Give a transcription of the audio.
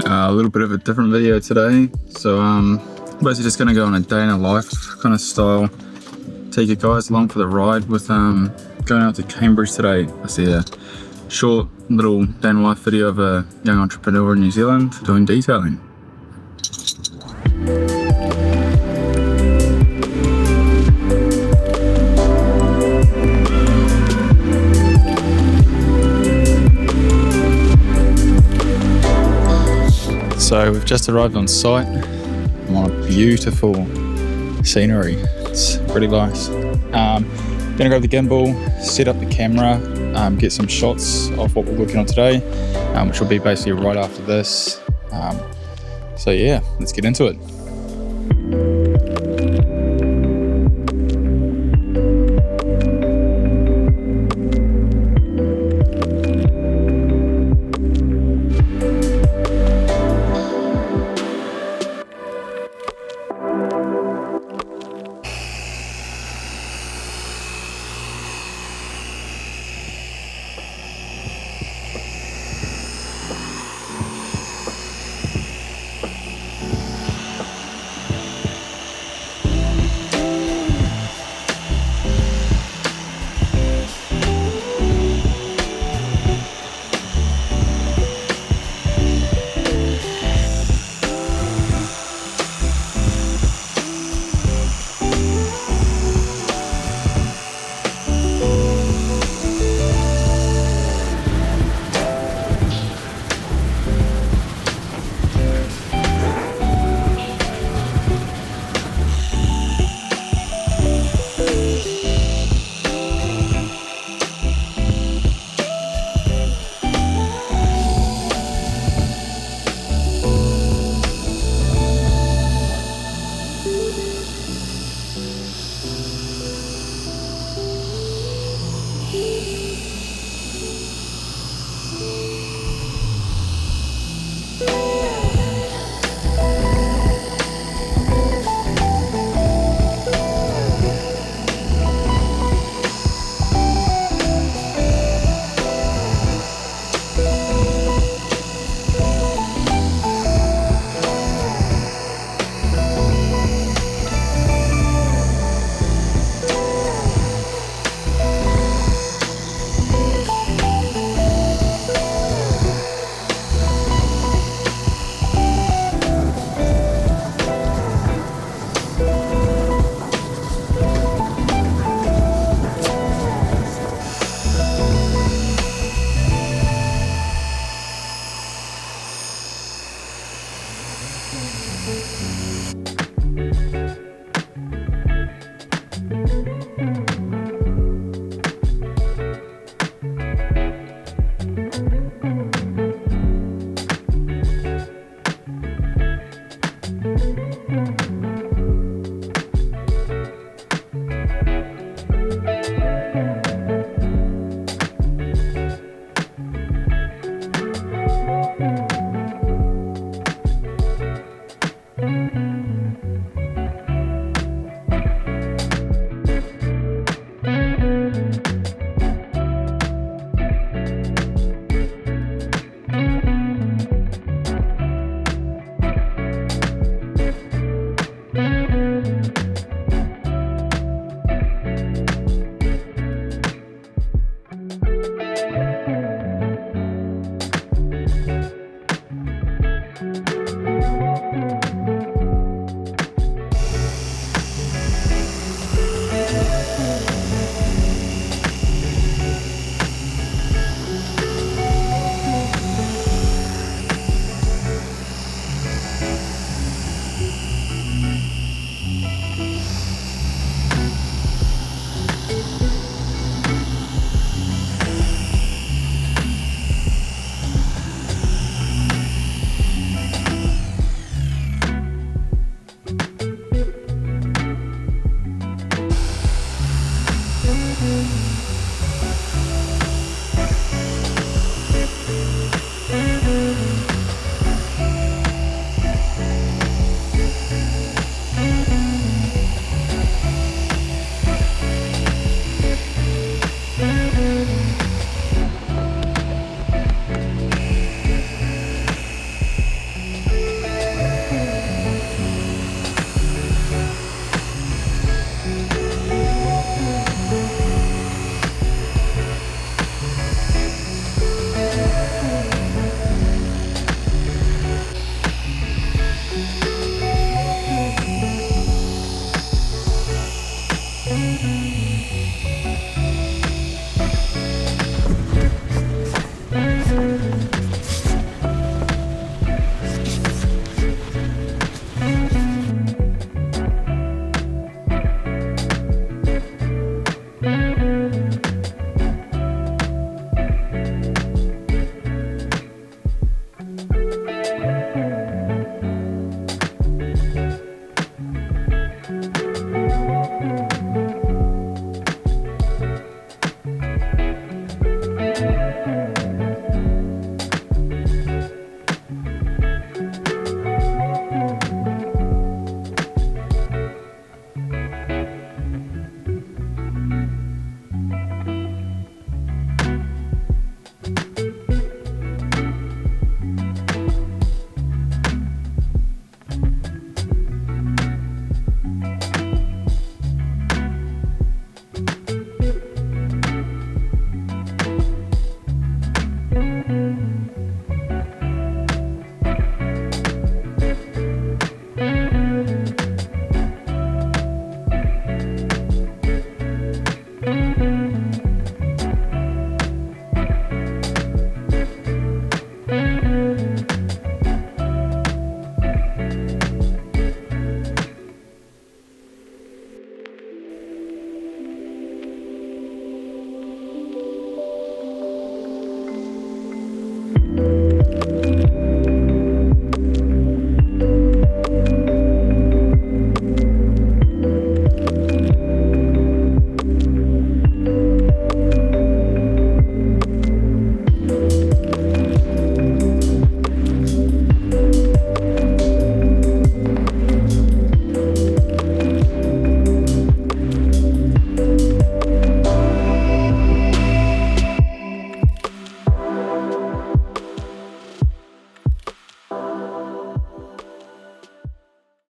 A little bit of a different video today. So basically just going to go on a day in a life kind of style. Take you guys along for the ride with going out to Cambridge today. I see a short little day in a life video of a young entrepreneur in New Zealand doing detailing. So we've just arrived on site. I'm on a beautiful scenery. It's pretty nice. Gonna grab the gimbal, set up the camera, get some shots of what we're working on today, which will be basically right after this. So yeah, let's get into it.